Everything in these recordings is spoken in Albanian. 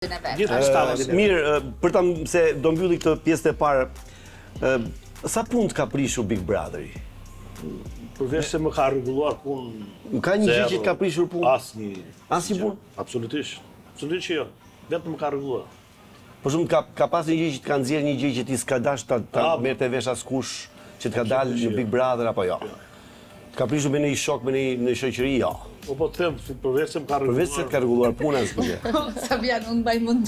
Mirë, për ta se do mbylli këtë pjesë e parë, sa punë ka prishur Big Brotheri? Përveç se më ka rregulluar punë. Ka një gjë që ka prishur punë? Asnjë punë? Absolutisht. Absolutisht që jo. Vetëm më ka rregulluar. Për shumë ka pas një gjë që të ka nxjerrë një gjë që ti s'ka dash ta merrte vesh askush që të ka dalë në Big Brother apo jo? Ka prishur me një shok, me një shoqëri, jo. Po të them, përveç se më ka rregulluar. Përveç se të ka rregulluar punën asgjë. Sabian, unë mbaj mend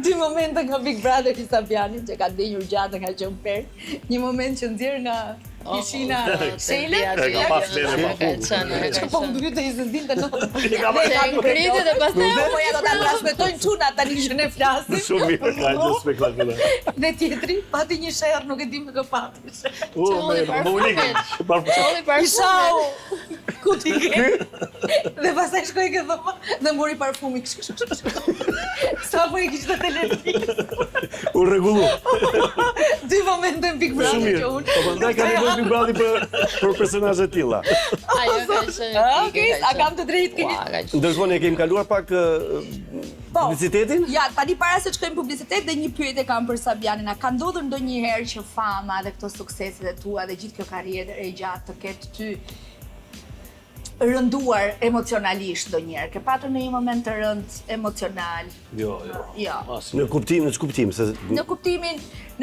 dy momente nga Big Brother i Sabianit që ka ndenjur gjatë nga qenë per. Një moment që nxjerr nga kishina Shele. Ka pas lere pa punë. Që po mbyte i se dinte në. Ngritet dhe pastaj Po ja do ta transmetojnë çuna tani që ne flasim. Shumë mirë, ka gjë spektakolare. Dhe tjetri pati një sherr, nuk e di më kë pati. Më unik. Ishau. Ku ti ke? Dhe pastaj shkoi ke dhoma dhe mori parfumi. Sa po i kishte televizion. U rregullu. Dy momente në Big Brother që unë. Po prandaj ka nevojë Big Brother për personazhe të tilla. ajo ka qenë. Okej, a kam të drejtë keni? Ndërkohë ne kemi kaluar pak publicitetin? Ja, tani para se të shkojmë publicitet dhe një pyetje kam për Sabianin. A ka ndodhur ndonjëherë që fama dhe këto sukseset e tua dhe gjithë kjo karrierë e gjatë të ketë ty rënduar emocionalisht ndonjëherë? Ke patur në një moment të rënd emocional? Jo. Në ç'kuptim se Në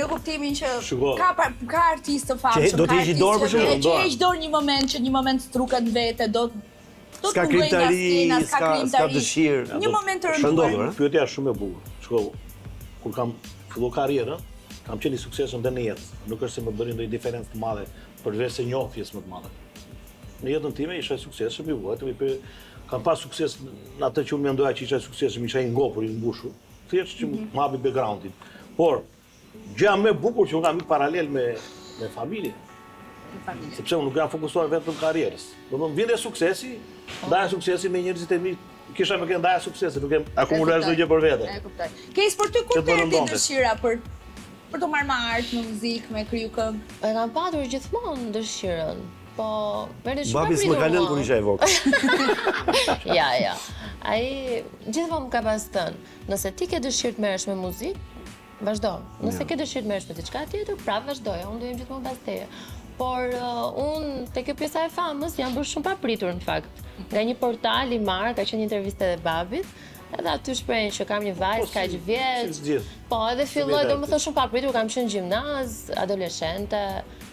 kuptimin që Shiko. ka artistë të famshëm. Që do të heqë dorë për shembull? Që heq dorë një moment struket në vete, do s'ka krimtari, s'ka dëshirë. Një moment të rënduar. Pyetja është shumë e bukur. Shko, kur kam filluar karrierën, kam qenë i suksesshëm dhe në jetë. Nuk është se më bëri ndonjë diferencë të madhe përveç se njohjes më të madhe. Në jetën time isha i suksesshëm, kam pas sukses në atë që unë mendoja që isha i suksesshëm, isha i ngopur, i mbushur. Thjesht që më hapi backgroundin. Por gjëja më e bukur që unë kam paralel me familjen. Sepse unë nuk jam fokusuar vetëm në karrierës. Domethënë vjen suksesi, ndaja suksesi me njerëzit e mi, kisha më kënë ndaja suksesi, nuk e akumuloj çdo gjë për vete. E kuptoj. Kejs për ty kur të ti dëshira për të marrë me art, me muzikë, me kriju këngë? E kam patur gjithmonë dëshirën. Po, vërtet shumë babi s'më ka lënë kur isha e vogël. Ja. Ai gjithmonë më ka pas thënë, nëse ti ke dëshirë të merresh me muzikë, vazhdo. Nëse ke dëshirë të merresh me diçka tjetër, prapë vazhdoja. Unë do jem gjithmonë pas teje. Por unë te kjo pjesa e famës jam bërë shumë papritur në fakt. Nga një portal i marr, ka qenë interviste e babit, edhe aty shprehin që kam një vajzë kaq vjeç. Po, edhe filloi domethënë shumë papritur, kam qenë gjimnaz, adoleshente.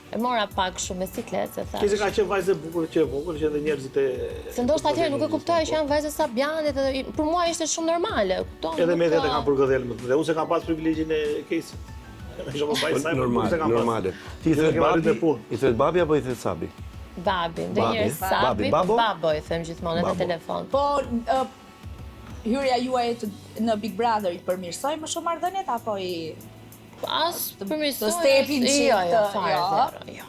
E mora pak shumë me sikletë, se thash. Kishte ka qenë vajzë e bukur që edhe njerëzit e... Se ndoshta atëherë nuk e kuptoj që janë vajzë Sabianit, edhe për mua ishte shumë normale, kupton? Edhe mediat e kanë përgëdhelë, dhe unë se kam pas privilegjin e Kesit. Normale. Ti i thret babi apo i thret Sabi? Babi, ndonjëherë Sabi, babo i them gjithmonë në telefon. Po, hyrja juaj në Big Brother i përmirësoi më shumë marrëdhëniet apo i... As përmirësoj. Të stepin që fare. Jo.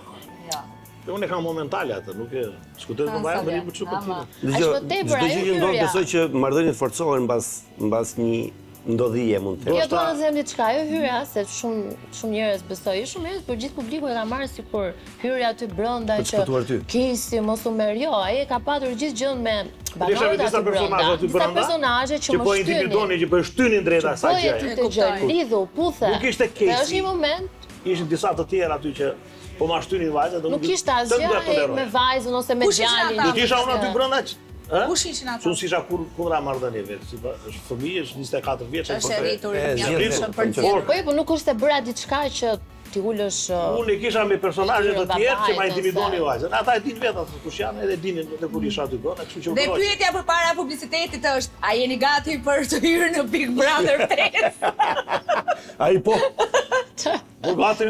Unë e kam momentale atë, nuk e skutet të vajë më një çupë tjetër. Çdo gjë që ndodh besoj që marrëdhëniet forcohen mbas një ndodhije mund të. Jo, do të them diçka, jo hyrja, se shumë njerëz besoj, shumë njerëz, por gjithë publiku e ka marrë sikur hyrja aty brenda që Kesi mos u merr. Jo, ai e ka patur gjithë gjën me banorët aty brenda. Disa personazhe që po intimidonin, që po shtynin drejt asaj gjëje. Të gjë lidhu, puthe. Nuk ishte Kesi. Është një moment. Ishin disa të tjerë aty që po ma shtynin vajzat, nuk ishte asgjë me vajzën ose me djalin. Do të isha unë aty brenda. Kush ishin ata? Unë s'isha kundra marrëdhënieve, është fëmijë, është 24 vjeç. Është e rritur, mjaftueshëm për të. Po nuk është se bëra diçka që ti ulësh. Unë kisha me personazhe të tjerë që ma intimidonin vajzën. Ata e din vetë kush janë, edhe dinin edhe kur isha aty brenda, kështu që. Dhe pyetja përpara publicitetit është, a jeni gati për të hyrë në Big Brother 5? Ai po. Po gati